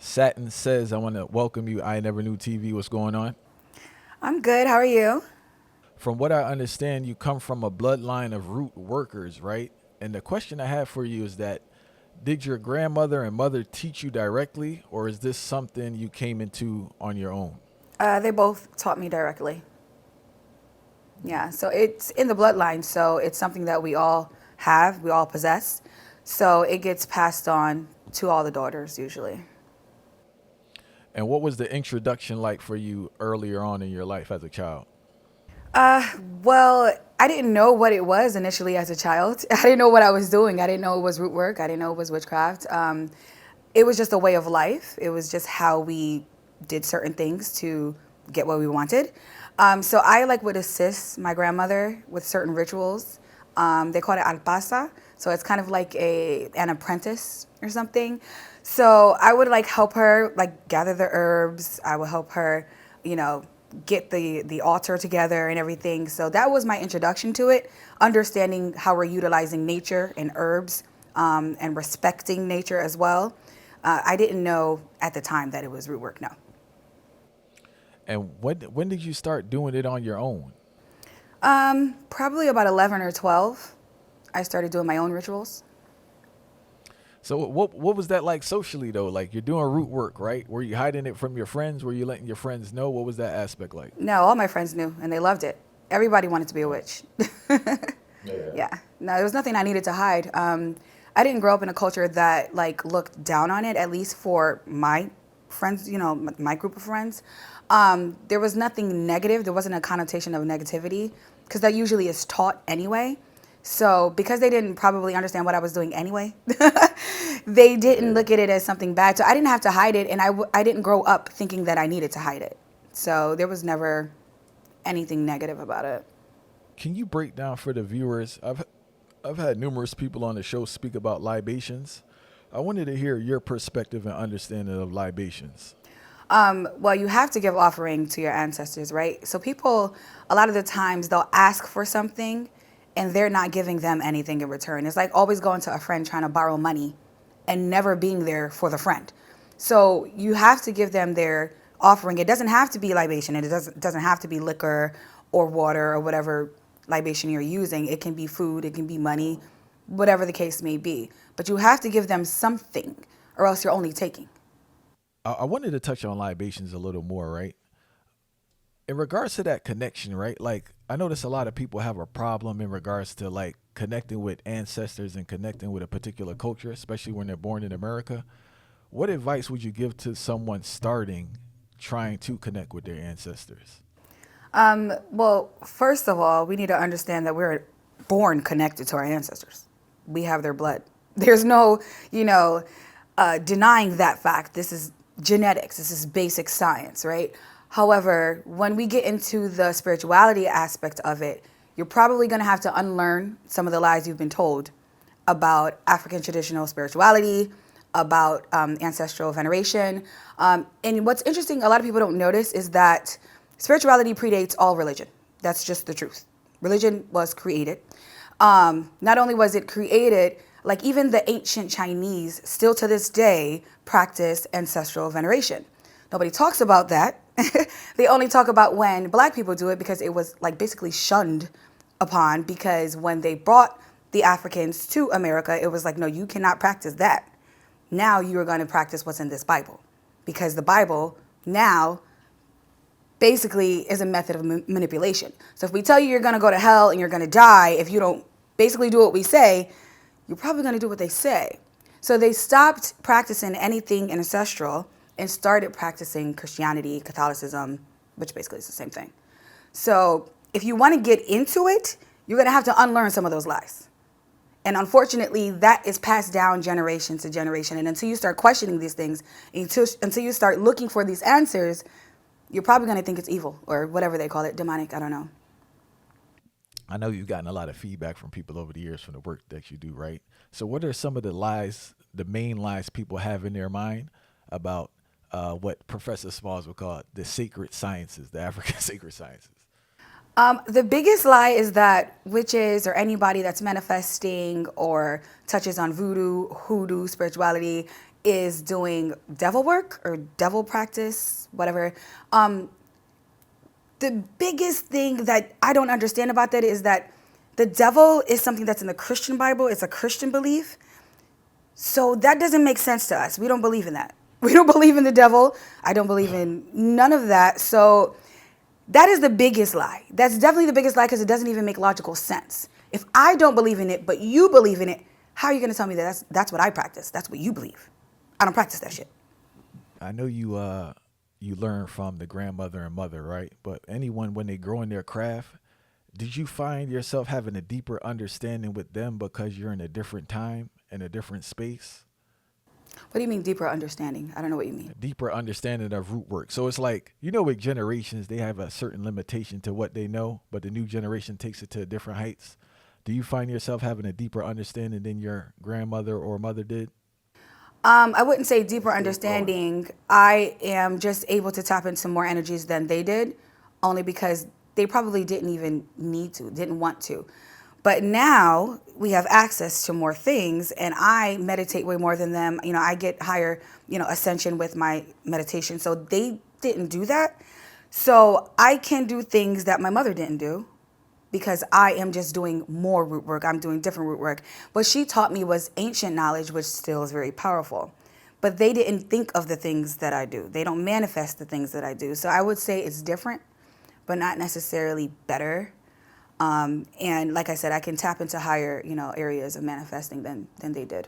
Satin Says, I want to welcome you. I Never Knew TV. What's going on? I'm good. How are you? From what I understand, you come from a bloodline of root workers, right? And the question I have for you is that did your grandmother and mother teach you directly, or is this something you came into on your own? They both taught me directly. Yeah, so it's in the bloodline, so it's something that we all have, we all possess. So it gets passed on to all the daughters usually. And what was the introduction like for you earlier on in your life as a child? Uh, well, I didn't know what it was initially as a child. I didn't know what I was doing. I didn't know it was root work. I didn't know it was witchcraft. It was just a way of life. It was just how we did certain things to get what we wanted. So I would assist my grandmother with certain rituals. They call it alpasa. So it's kind of like an apprentice or something. So I would help her gather the herbs. I would help her, you know, get the altar together and everything. So that was my introduction to it, understanding how we're utilizing nature and herbs, and respecting nature as well. I didn't know at the time that it was root work, no. And when did you start doing it on your own? Probably about 11 or 12, I started doing my own rituals. So what was that like socially though? Like you're doing root work, right? Were you hiding it from your friends? Were you letting your friends know? What was that aspect like? No, all my friends knew and they loved it. Everybody wanted to be a witch. Yeah. Yeah, no, there was nothing I needed to hide. I didn't grow up in a culture that looked down on it, at least for my friends, my group of friends. There was nothing negative. There wasn't a connotation of negativity because that usually is taught anyway. So because they didn't probably understand what I was doing anyway, they didn't look at it as something bad. So I didn't have to hide it, and I didn't grow up thinking that I needed to hide it. So there was never anything negative about it. Can you break down for the viewers? I've had numerous people on the show speak about libations. I wanted to hear your perspective and understanding of libations. Well, you have to give offering to your ancestors, right? So people, a lot of the times, they'll ask for something and they're not giving them anything in return. It's like always going to a friend trying to borrow money and never being there for the friend. So you have to give them their offering. It doesn't have to be libation. It doesn't have to be liquor or water or whatever libation you're using. It can be food, it can be money, whatever the case may be. But you have to give them something or else you're only taking. I wanted to touch on libations a little more, right? In regards to that connection, right? Like I notice a lot of people have a problem in regards to like connecting with ancestors and connecting with a particular culture, especially when they're born in America. What advice would you give to someone starting trying to connect with their ancestors? Well, first of all, we need to understand that we're born connected to our ancestors. We have their blood. There's no, denying that fact. This is genetics. This is basic science, right? However, when we get into the spirituality aspect of it, you're probably going to have to unlearn some of the lies you've been told about African traditional spirituality, about ancestral veneration. And what's interesting, a lot of people don't notice, is that spirituality predates all religion. That's just the truth. Religion was created. Not only was it created, like even the ancient Chinese still to this day practice ancestral veneration. Nobody talks about that. They only talk about when black people do it because it was basically shunned upon, because when they brought the Africans to America, it was like, no, you cannot practice that. Now you are going to practice what's in this Bible, because the Bible now basically is a method of manipulation. So if we tell you you're going to go to hell and you're going to die if you don't basically do what we say, you're probably going to do what they say. So they stopped practicing anything ancestral and started practicing Christianity, Catholicism, which basically is the same thing. So if you want to get into it, you're going to have to unlearn some of those lies. And unfortunately, that is passed down generation to generation. And until you start questioning these things, until you start looking for these answers, you're probably going to think it's evil or whatever they call it, demonic. I don't know. I know you've gotten a lot of feedback from people over the years from the work that you do, right? So, what are some of the lies, the main lies people have in their mind about what Professor Smalls would call the sacred sciences, the African sacred sciences? The biggest lie is that witches or anybody that's manifesting or touches on voodoo, hoodoo, spirituality is doing devil work or devil practice, whatever. The biggest thing that I don't understand about that is that the devil is something that's in the Christian Bible. It's a Christian belief. So that doesn't make sense to us. We don't believe in that. We don't believe in the devil. I don't believe in none of that. So that is the biggest lie. That's definitely the biggest lie because it doesn't even make logical sense. If I don't believe in it, but you believe in it, how are you going to tell me that that's what I practice? That's what you believe. I don't practice that shit. I know you learn from the grandmother and mother, right? But anyone when they grow in their craft, did you find yourself having a deeper understanding with them because you're in a different time and a different space? What do you mean deeper understanding? I don't know what you A mean. deeper understanding of root work. So it's like, with generations, they have a certain limitation to what they know, but the new generation takes it to different heights. Do you find yourself having a deeper understanding than your grandmother or mother did? I wouldn't say deeper understanding. I am just able to tap into more energies than they did, only because they probably didn't even need to, didn't want to. But now we have access to more things, and I meditate way more than them. I get higher, ascension with my meditation. So they didn't do that. So I can do things that my mother didn't do because I am just doing more root work. I'm doing different root work. What she taught me was ancient knowledge, which still is very powerful. But they didn't think of the things that I do. They don't manifest the things that I do. So I would say it's different, but not necessarily better. And like I said, I can tap into higher, areas of manifesting than they did.